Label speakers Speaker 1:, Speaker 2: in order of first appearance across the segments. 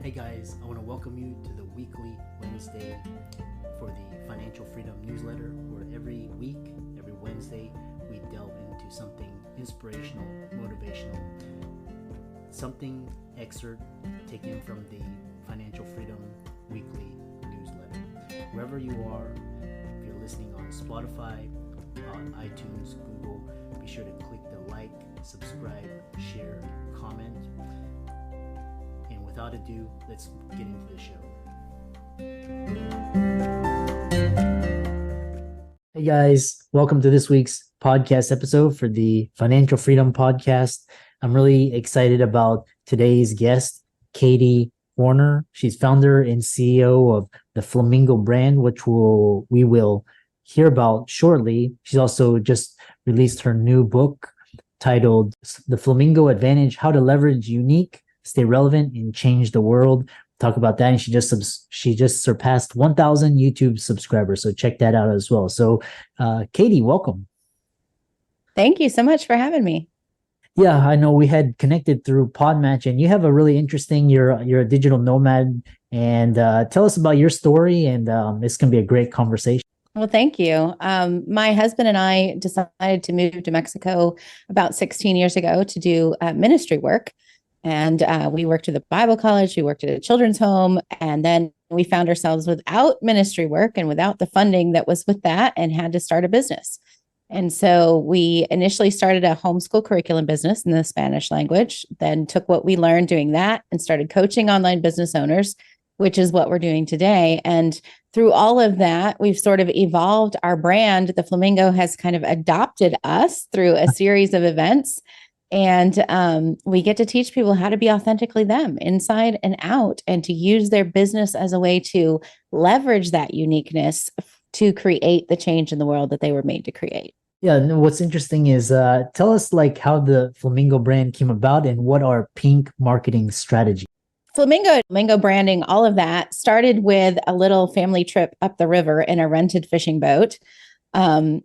Speaker 1: Hey guys, I want to welcome you to the weekly Wednesday for the Financial Freedom newsletter, where every week, every Wednesday, we delve into something inspirational, motivational, something excerpt taken from the Financial Freedom weekly newsletter. Wherever you are, if you're listening on Spotify, on iTunes, Google, be sure to click the like, subscribe, share, comment. And without ado, let's get into the show. Hey guys, welcome to this week's podcast episode for the Financial Freedom Podcast. I'm really excited about today's guest, Katie Hornor. She's founder and CEO of the Flamingo brand, which we will hear about shortly. She's also just released her new book titled The Flamingo Advantage: How to Leverage Unique, Stay Relevant, and Change the World. Talk about that. And she just surpassed 1,000 YouTube subscribers. So check that out as well. So Katie, welcome.
Speaker 2: Thank you so much for having me.
Speaker 1: Yeah, I know we had connected through Podmatch, and you have a really interesting, you're a digital nomad, and tell us about your story, and this can be a great conversation.
Speaker 2: Well, thank you. My husband and I decided to move to Mexico about 16 years ago to do ministry work. And we worked at the Bible college, we worked at a children's home, and then we found ourselves without ministry work and without the funding that was with that, and had to start a business. And so we initially started a homeschool curriculum business in the Spanish language, then took what we learned doing that and started coaching online business owners, which is what we're doing today. And through all of that, we've sort of evolved our brand. The Flamingo has kind of adopted us through a series of events. And we get to teach people how to be authentically them, inside and out, and to use their business as a way to leverage that uniqueness to create the change in the world that they were made to create.
Speaker 1: Yeah, what's interesting is tell us like how the Flamingo brand came about and what are pink marketing strategy.
Speaker 2: Flamingo branding, all of that started with a little family trip up the river in a rented fishing boat.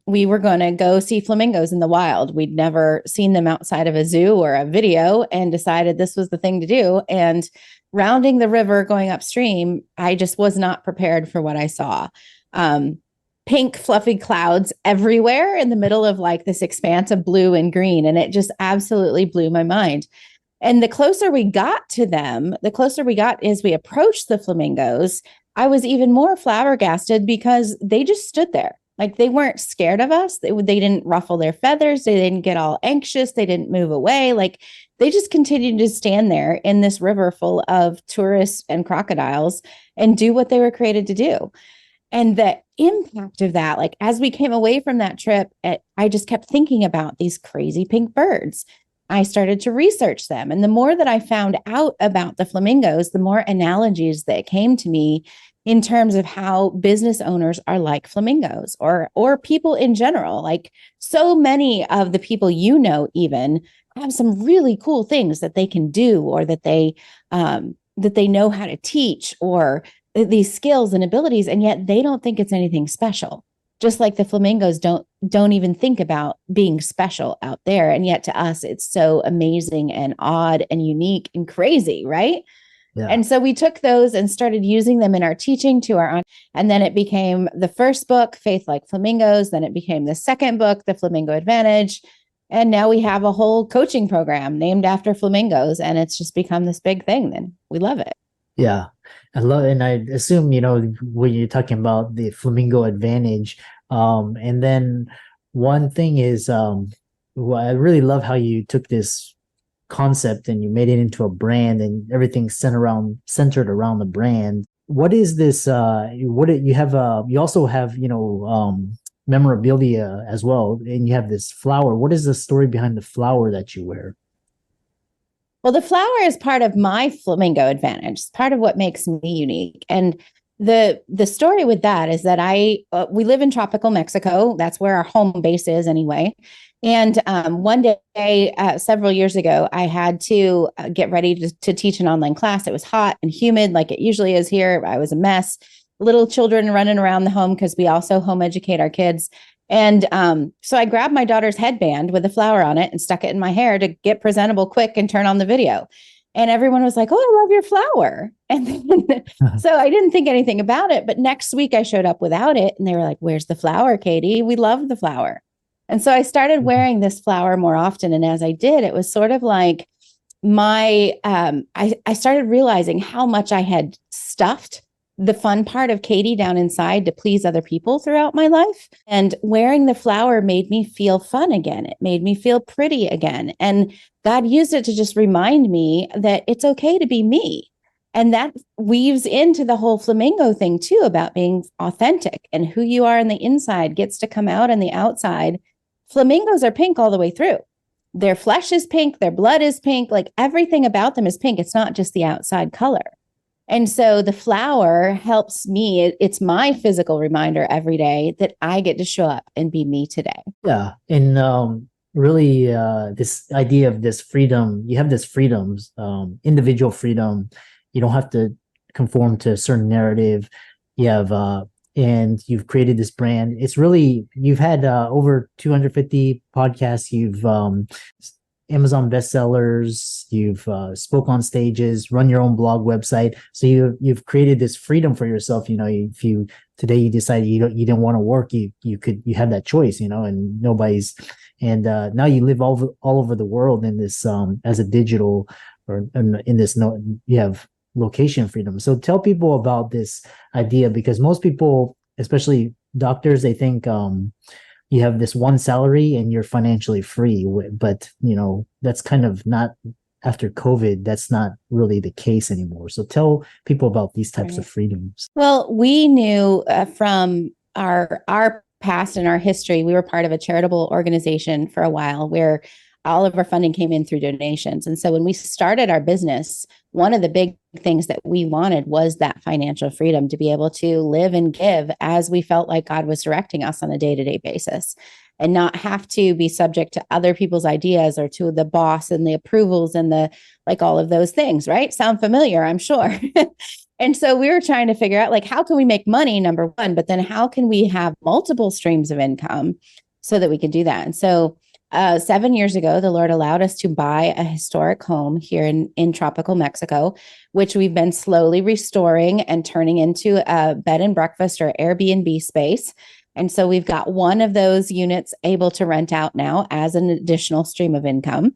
Speaker 2: We were going to go see flamingos in the wild. We'd never seen them outside of a zoo or a video, and decided this was the thing to do. And rounding the river, going upstream, I just was not prepared for what I saw. Pink fluffy clouds everywhere in the middle of like this expanse of blue and green. And it just absolutely blew my mind. And the closer we got to them, the closer we got as we approached the flamingos, I was even more flabbergasted because they just stood there. Like, they weren't scared of us. They didn't ruffle their feathers. They didn't get all anxious. They didn't move away. Like, they just continued to stand there in this river full of tourists and crocodiles and do what they were created to do. And the impact of that, like, as we came away from that trip, I just kept thinking about these crazy pink birds. I started to research them. And the more that I found out about the flamingos, the more analogies that came to me in terms of how business owners are like flamingos, or people in general. Like, so many of the people even have some really cool things that they can do, or that they know how to teach, or these skills and abilities, and yet they don't think it's anything special. Just like the flamingos don't even think about being special out there, and yet to us it's so amazing and odd and unique and crazy, right? Yeah. And so we took those and started using them in our teaching and then it became the first book, Faith Like Flamingos. Then it became the second book, The Flamingo Advantage. And now we have a whole coaching program named after flamingos, and it's just become this big thing. Then we love it.
Speaker 1: Yeah, I love it. And I assume, when you're talking about the Flamingo Advantage, and then one thing is, I really love how you took this concept and you made it into a brand, and everything centered around the brand. What is this? You also have memorabilia as well, and you have this flower. What is the story behind the flower that you wear?
Speaker 2: Well, the flower is part of my Flamingo Advantage. It's part of what makes me unique. And the story with that is that we live in tropical Mexico. That's where our home base is anyway. And one day, several years ago, I had to get ready to teach an online class. It was hot and humid, like it usually is here. I was a mess. Little children running around the home, because we also home educate our kids. And so I grabbed my daughter's headband with a flower on it and stuck it in my hair to get presentable quick and turn on the video. And everyone was like, oh, I love your flower. And then, so I didn't think anything about it. But next week I showed up without it. And they were like, where's the flower, Katie? We love the flower. And so I started wearing this flower more often. And as I did, it was sort of like I started realizing how much I had stuffed the fun part of Katie down inside to please other people throughout my life. And wearing the flower made me feel fun again. It made me feel pretty again. And God used it to just remind me that it's okay to be me. And that weaves into the whole flamingo thing too, about being authentic, and who you are on the inside gets to come out on the outside. Flamingos are pink all the way through. Their flesh is pink, their blood is pink, like everything about them is pink. It's not just the outside color. And so the flower helps me. It's my physical reminder every day that I get to show up and be me today.
Speaker 1: Yeah. And really, this idea of this freedom, you have this freedoms, individual freedom. You don't have to conform to a certain narrative. You have, and you've created this brand. It's really, you've had over 250 podcasts. You've Amazon bestsellers, you've spoke on stages, run your own blog website. So you've created this freedom for yourself. If you today you decided you didn't want to work, you have that choice, and nobody's, and now you live all over the world in this as a digital, or in this, you have location freedom. So tell people about this idea, because most people, especially doctors, they think you have this one salary and you're financially free. But, that's kind of not, after COVID, that's not really the case anymore. So tell people about these types of freedoms.
Speaker 2: Well, we knew from our past and our history, we were part of a charitable organization for a while where all of our funding came in through donations. And so when we started our business, one of the big things that we wanted was that financial freedom to be able to live and give as we felt like God was directing us on a day-to-day basis, and not have to be subject to other people's ideas or to the boss and the approvals and the, like, all of those things, right? Sound familiar, I'm sure. And so we were trying to figure out, like, how can we make money, number one, but then how can we have multiple streams of income so that we can do that? And so 7 years ago, the Lord allowed us to buy a historic home here in tropical Mexico, which we've been slowly restoring and turning into a bed and breakfast or Airbnb space. And so we've got one of those units able to rent out now as an additional stream of income.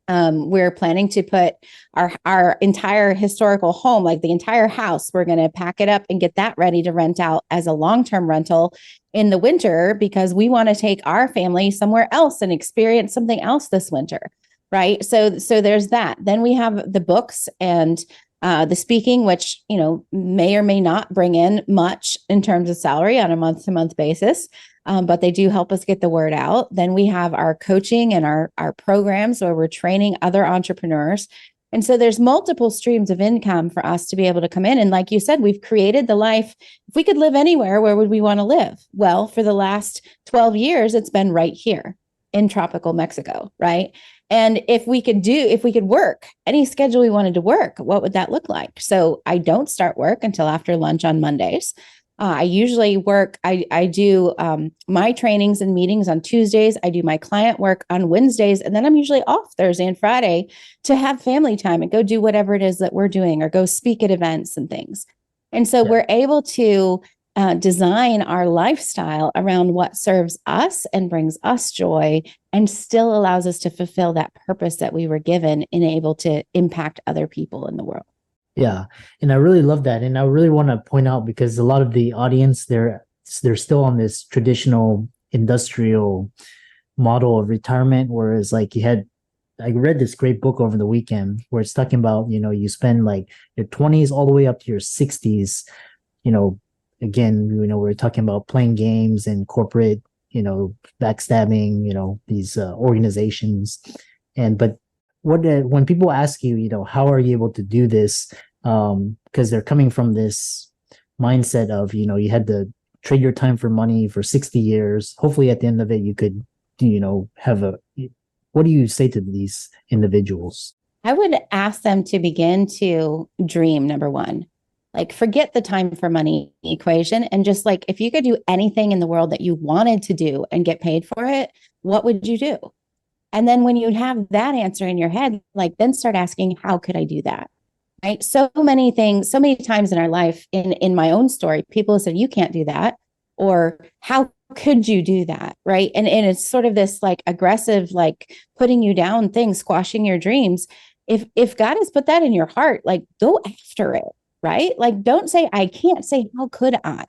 Speaker 2: We're planning to put our entire historical home, like the entire house, we're going to pack it up and get that ready to rent out as a long-term rental in the winter, because we want to take our family somewhere else and experience something else this winter. Right. So there's that. Then we have the books and the speaking, which, may or may not bring in much in terms of salary on a month-to-month basis. But they do help us get the word out. Then we have our coaching and our programs where we're training other entrepreneurs. And so there's multiple streams of income for us to be able to come in. And like you said, we've created the life. If we could live anywhere, where would we want to live? Well, for the last 12 years, it's been right here in tropical Mexico, right? And if we could work any schedule we wanted to work, what would that look like? So I don't start work until after lunch on Mondays. I usually work, I do my trainings and meetings on Tuesdays. I do my client work on Wednesdays, and then I'm usually off Thursday and Friday to have family time and go do whatever it is that we're doing, or go speak at events and things. And so we're able to design our lifestyle around what serves us and brings us joy, and still allows us to fulfill that purpose that we were given and able to impact other people in the world.
Speaker 1: Yeah. And I really love that. And I really want to point out, because a lot of the audience, they're still on this traditional industrial model of retirement. Whereas, like, I read this great book over the weekend where it's talking about, you spend like your 20s all the way up to your 60s, again, we're talking about playing games and corporate, backstabbing, these organizations. But when people ask you, how are you able to do this? Because they're coming from this mindset of, you had to trade your time for money for 60 years. Hopefully at the end of it, you could, what do you say to these individuals?
Speaker 2: I would ask them to begin to dream, number one. Like, forget the time for money equation, and just, like, if you could do anything in the world that you wanted to do and get paid for it, what would you do? And then when you have that answer in your head, like then start asking, how could I do that? Right. So many things, so many times in our life, in my own story, people have said, you can't do that. Or how could you do that? Right. And it's sort of this like aggressive, like putting you down thing, squashing your dreams. If God has put that in your heart, like go after it. Right. Like don't say, I can't, say, how could I?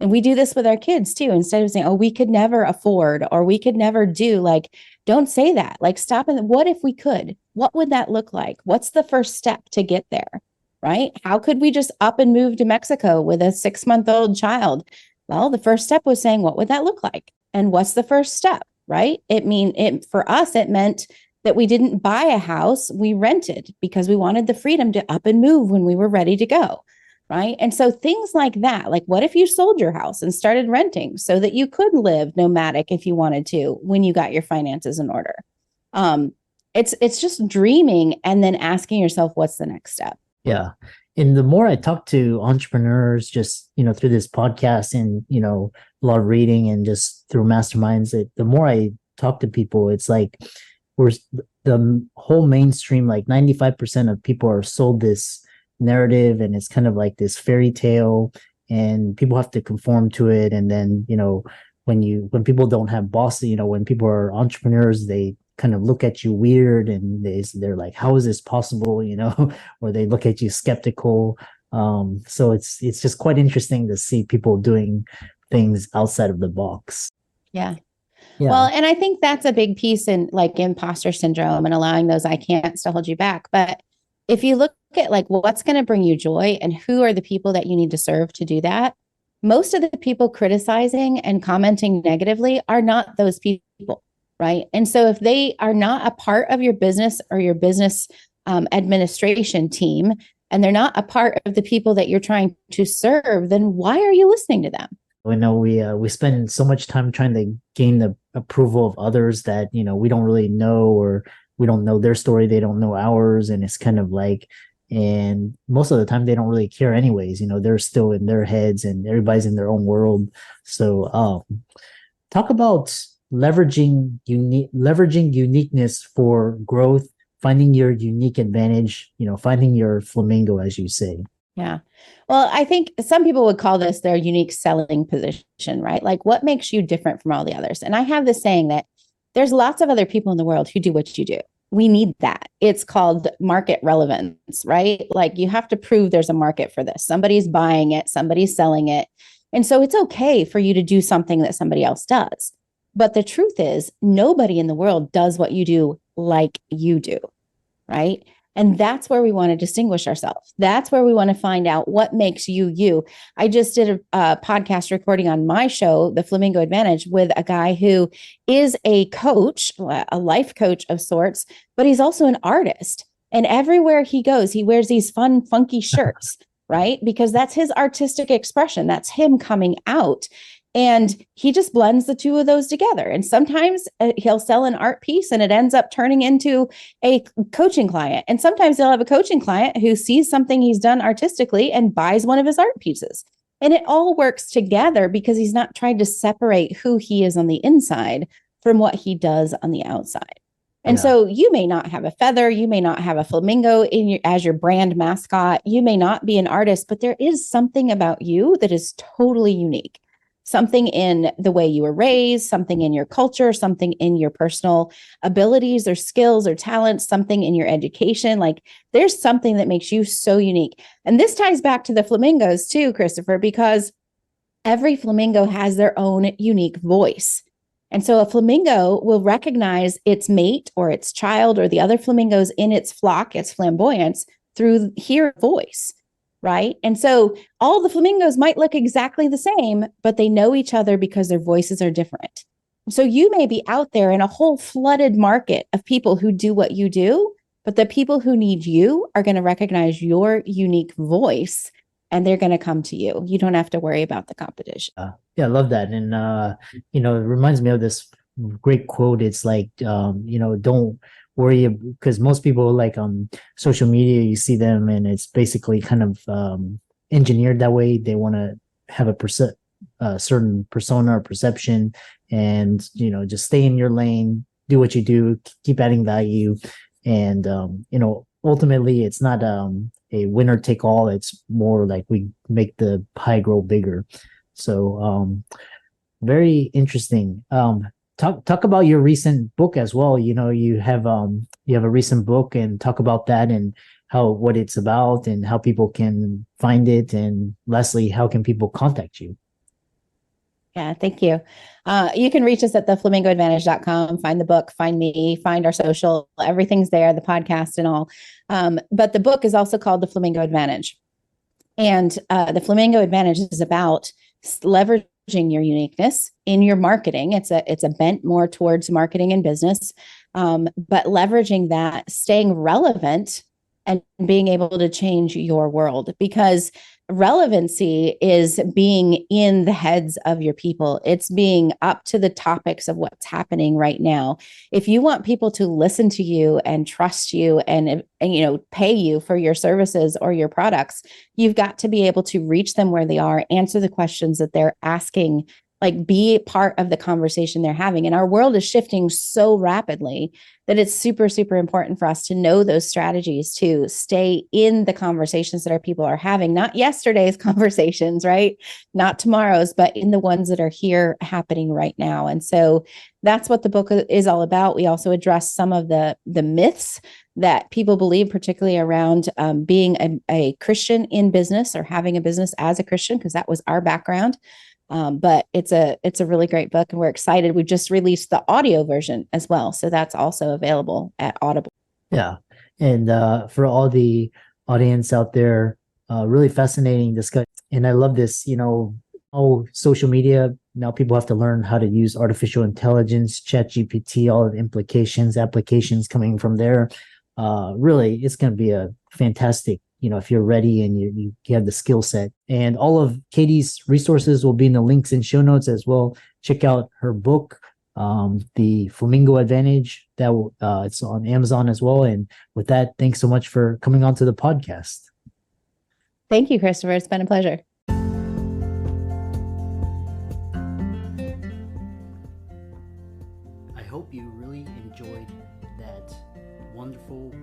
Speaker 2: And we do this with our kids too. Instead of saying, oh, we could never afford or we could never do, like, don't say that. Like, stop. And what if we could? What would that look like? What's the first step to get there? Right? How could we just up and move to Mexico with a 6-month-old child? Well, the first step was saying, what would that look like? And what's the first step? Right? For us, it meant that we didn't buy a house, we rented because we wanted the freedom to up and move when we were ready to go. Right. And so things like that, like what if you sold your house and started renting so that you could live nomadic if you wanted to when you got your finances in order? It's just dreaming and then asking yourself, what's the next step?
Speaker 1: Yeah. And the more I talk to entrepreneurs, just, through this podcast and, a lot of reading and just through masterminds, the more I talk to people, it's like the whole mainstream, like 95% of people are sold this narrative, and it's kind of like this fairy tale, and people have to conform to it. And then, when people don't have bosses, when people are entrepreneurs, they kind of look at you weird, and they're like, how is this possible? Or they look at you skeptical. So it's just quite interesting to see people doing things outside of the box.
Speaker 2: Yeah. Well, and I think that's a big piece in like imposter syndrome and allowing those I can't to hold you back. But if you look at like what's going to bring you joy and who are the people that you need to serve to do that, most of the people criticizing and commenting negatively are not those people, right? And so if they are not a part of your business or your business administration team, and they're not a part of the people that you're trying to serve, then why are you listening to them?
Speaker 1: I know we spend so much time trying to gain the approval of others that, we don't really know, or we don't know their story. They don't know ours. And it's kind of like, and most of the time they don't really care anyways. They're still in their heads and everybody's in their own world. So talk about leveraging uniqueness for growth, finding your unique advantage, finding your flamingo, as you say.
Speaker 2: Yeah. Well, I think some people would call this their unique selling position, right? Like what makes you different from all the others? And I have this saying that there's lots of other people in the world who do what you do. We need that. It's called market relevance, right? Like you have to prove there's a market for this. Somebody's buying it, somebody's selling it. And so it's okay for you to do something that somebody else does. But the truth is, nobody in the world does what you do like you do, right? And that's where we want to distinguish ourselves. That's where we want to find out what makes you, you. I just did a podcast recording on my show, the Flamingo Advantage, with a guy who is a coach, a life coach of sorts, but he's also an artist. And everywhere he goes, he wears these fun, funky shirts, right? Because that's his artistic expression. That's him coming out. And he just blends the two of those together. And sometimes he'll sell an art piece and it ends up turning into a coaching client. And sometimes he'll have a coaching client who sees something he's done artistically and buys one of his art pieces. And it all works together because he's not trying to separate who he is on the inside from what he does on the outside. And so you may not have a feather, you may not have a flamingo as your brand mascot, you may not be an artist, but there is something about you that is totally unique. Something in the way you were raised, something in your culture, something in your personal abilities or skills or talents, something in your education. Like there's something that makes you so unique. And this ties back to the flamingos too, Christopher, because every flamingo has their own unique voice. And so a flamingo will recognize its mate or its child or the other flamingos in its flock, its flamboyance, through hear voice. Right. And so all the flamingos might look exactly the same, but they know each other because their voices are different. So you may be out there in a whole flooded market of people who do what you do, but the people who need you are going to recognize your unique voice and they're going to come to you. You don't have to worry about the competition.
Speaker 1: Yeah, I love that. And, it reminds me of this great quote. It's like, don't worry, because most people like on social media, you see them and it's basically kind of engineered that way. They want to have a certain persona or perception, and just stay in your lane, do what you do, keep adding value. And, ultimately it's not a winner take all. It's more like we make the pie grow bigger. So very interesting. Talk about your recent book as well. You have a recent book, and talk about that and what it's about and how people can find it. And lastly, how can people contact you?
Speaker 2: Yeah, thank you. You can reach us at theflamingoadvantage.com, find the book, find me, find our social, everything's there, the podcast and all. But the book is also called The Flamingo Advantage. And the Flamingo Advantage is about leveraging your uniqueness in your marketing. It's a bent more towards marketing and business, but leveraging that, staying relevant and being able to change your world, because relevancy is being in the heads of your people. It's being up to the topics of what's happening right now. If you want people to listen to you and trust you and pay you for your services or your products, you've got to be able to reach them where they are, answer the questions that they're asking, like be part of the conversation they're having. And our world is shifting so rapidly that it's super, super important for us to know those strategies to stay in the conversations that our people are having, not yesterday's conversations, right? Not tomorrow's, but in the ones that are here happening right now. And so that's what the book is all about. We also address some of the myths that people believe, particularly around being a Christian in business or having a business as a Christian, because that was our background. But it's a really great book, and we're excited. We just released the audio version as well, so that's also available at Audible.
Speaker 1: Yeah, and for all the audience out there, really fascinating discussion. And I love this. Social media now, people have to learn how to use artificial intelligence, ChatGPT, all of the applications coming from there. Really, it's going to be a fantastic. If you're ready and you have the skill set. And all of Katie's resources will be in the links and show notes as well. Check out her book, The Flamingo Advantage. It's on Amazon as well. And with that, thanks so much for coming on to the podcast.
Speaker 2: Thank you, Christopher. It's been a pleasure.
Speaker 1: I hope you really enjoyed that wonderful,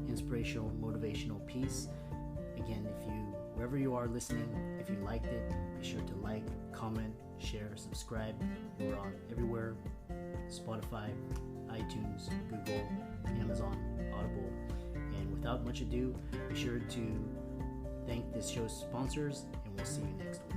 Speaker 1: inspirational, motivational piece. Again, wherever you are listening, if you liked it, be sure to like, comment, share, subscribe. We're on everywhere: Spotify, iTunes, Google, Amazon, Audible. And without much ado, be sure to thank this show's sponsors, and we'll see you next week.